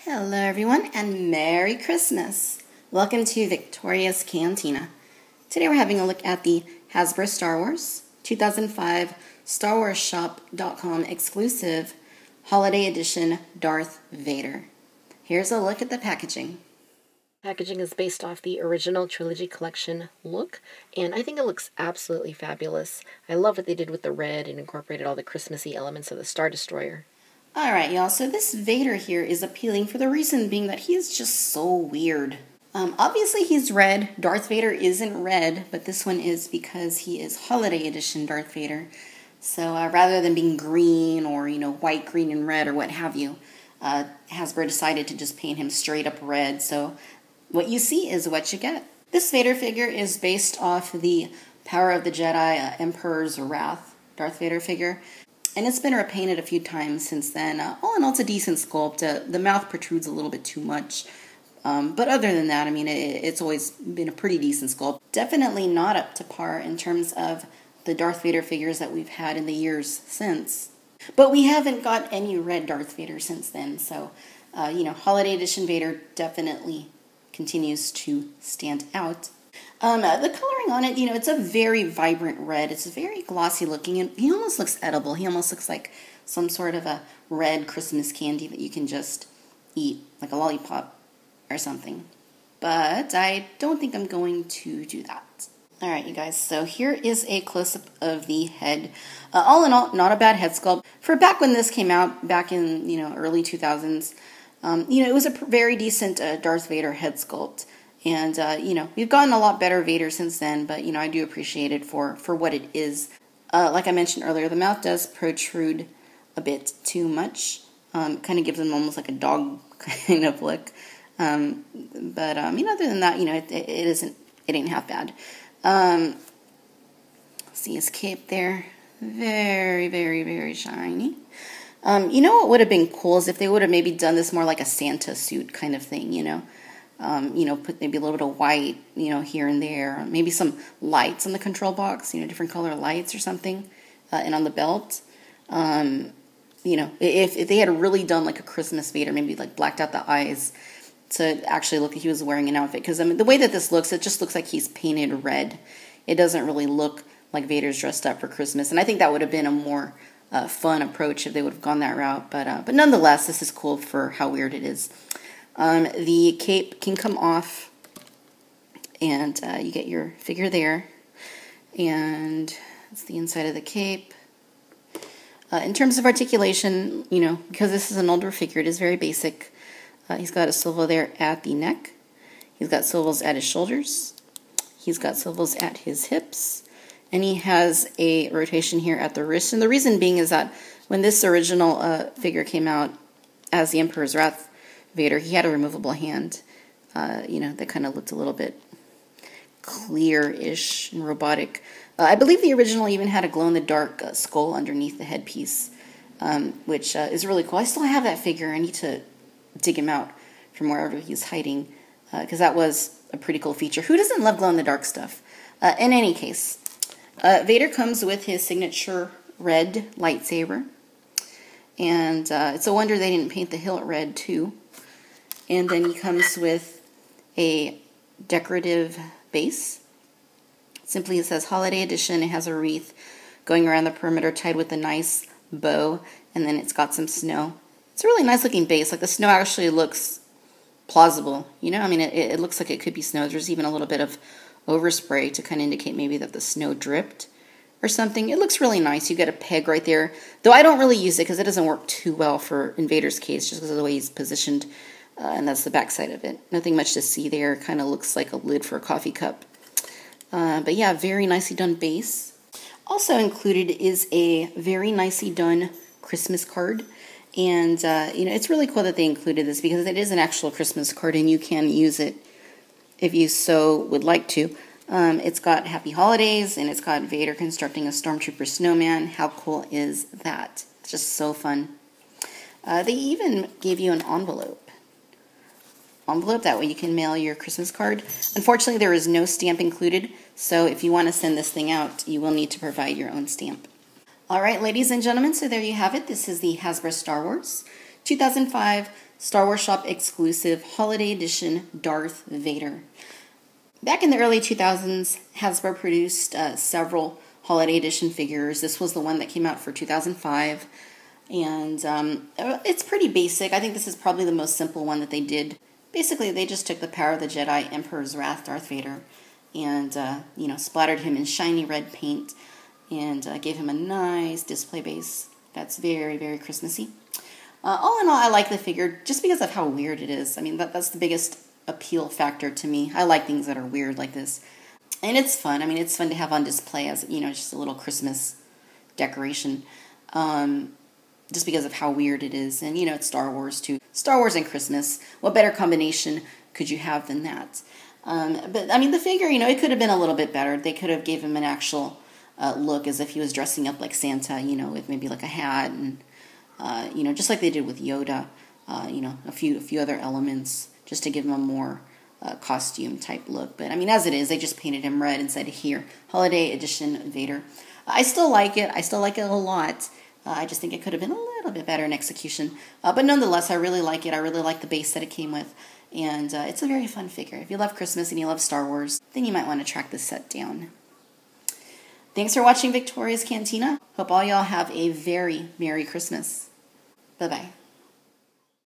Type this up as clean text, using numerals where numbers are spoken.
Hello everyone and Merry Christmas! Welcome to Victoria's Cantina. Today we're having a look at the Hasbro Star Wars 2005 StarWarsShop.com exclusive Holiday Edition Darth Vader. Here's a look at the packaging. Packaging is based off the original Trilogy Collection look, and I think it looks absolutely fabulous. I love what they did with the red and incorporated all the Christmassy elements of the Star Destroyer. Alright, y'all, so this Vader here is appealing for the reason being that he is just so weird. Obviously he's red. Darth Vader isn't red, but this one is because he is Holiday Edition Darth Vader. So rather than being green or, white, green, and red or what have you, Hasbro decided to just paint him straight up red. So what you see is what you get. This Vader figure is based off the Power of the Jedi Emperor's Wrath Darth Vader figure. And it's been repainted a few times since then. All in all, it's a decent sculpt. The mouth protrudes a little bit too much. But other than that, it's always been a pretty decent sculpt. Definitely not up to par in terms of the Darth Vader figures that we've had in the years since. But we haven't got any red Darth Vader since then. So, Holiday Edition Vader definitely continues to stand out. The coloring on it, it's a very vibrant red. It's very glossy looking, and he almost looks edible. He almost looks like some sort of a red Christmas candy that you can just eat, like a lollipop or something. But I don't think I'm going to do that. Alright, you guys, so here is a close-up of the head. All in all, not a bad head sculpt. For back when this came out, back in, early 2000s, it was a very decent Darth Vader head sculpt. And, we've gotten a lot better Vader since then, but, I do appreciate it for what it is. Like I mentioned earlier, the mouth does protrude a bit too much. Kind of gives him almost like a dog kind of look. But other than that, it ain't half bad. See his cape there? Very, very, very shiny. What would have been cool is if they would have maybe done this more like a Santa suit kind of thing, put maybe a little bit of white, here and there. Maybe some lights on the control box, different color lights or something. And on the belt. If they had really done like a Christmas Vader, maybe like blacked out the eyes to actually look like he was wearing an outfit. Because, the way that this looks, it just looks like he's painted red. It doesn't really look like Vader's dressed up for Christmas. And I think that would have been a more fun approach if they would have gone that route. But nonetheless, this is cool for how weird it is. The cape can come off, and you get your figure there, and it's the inside of the cape. In terms of articulation, because this is an older figure, it is very basic. He's got a swivel there at the neck. He's got swivels at his shoulders. He's got swivels at his hips. And he has a rotation here at the wrist. And the reason being is that when this original figure came out as the Emperor's Wrath Vader, he had a removable hand, that kind of looked a little bit clear-ish and robotic. I believe the original even had a glow-in-the-dark skull underneath the headpiece, which is really cool. I still have that figure. I need to dig him out from wherever he's hiding, because that was a pretty cool feature. Who doesn't love glow-in-the-dark stuff? In any case, Vader comes with his signature red lightsaber, and it's a wonder they didn't paint the hilt red, too. And then he comes with a decorative base. Simply it says Holiday Edition. It has a wreath going around the perimeter tied with a nice bow. And then it's got some snow. It's a really nice looking base. Like the snow actually looks plausible. It looks like it could be snow. There's even a little bit of overspray to kind of indicate maybe that the snow dripped or something. It looks really nice. You get a peg right there. Though I don't really use it because it doesn't work too well for Vader's case just because of the way he's positioned. And that's the back side of it. Nothing much to see there. Kind of looks like a lid for a coffee cup. But yeah, very nicely done base. Also included is a very nicely done Christmas card. And, it's really cool that they included this because it is an actual Christmas card and you can use it if you so would like to. It's got Happy Holidays and it's got Vader constructing a Stormtrooper snowman. How cool is that? It's just so fun. They even gave you an envelope. That way you can mail your Christmas card. Unfortunately, there is no stamp included, so if you want to send this thing out, you will need to provide your own stamp. All right, ladies and gentlemen, so there you have it. This is the Hasbro Star Wars 2005 Star Wars Shop exclusive holiday edition Darth Vader. Back in the early 2000s, Hasbro produced several holiday edition figures. This was the one that came out for 2005, and it's pretty basic. I think this is probably the most simple one that they did. Basically, they just took the Power of the Jedi, Emperor's Wrath, Darth Vader, and splattered him in shiny red paint, and gave him a nice display base. That's very, very Christmassy. All in all, I like the figure just because of how weird it is. I mean, that's the biggest appeal factor to me. I like things that are weird like this. And it's fun. I mean, it's fun to have on display as, just a little Christmas decoration. Just because of how weird it is. And, it's Star Wars, too. Star Wars and Christmas. What better combination could you have than that? But, I mean, the figure, it could have been a little bit better. They could have gave him an actual look as if he was dressing up like Santa, with maybe like a hat and, just like they did with Yoda, a few other elements just to give him a more costume type look. But, I mean, as it is, they just painted him red and said, here, Holiday Edition Vader. I still like it. I still like it a lot. I just think it could have been a little bit better in execution. But nonetheless, I really like it. I really like the base that it came with. And it's a very fun figure. If you love Christmas and you love Star Wars, then you might want to track this set down. Thanks for watching Victoria's Cantina. Hope all y'all have a very Merry Christmas. Bye-bye.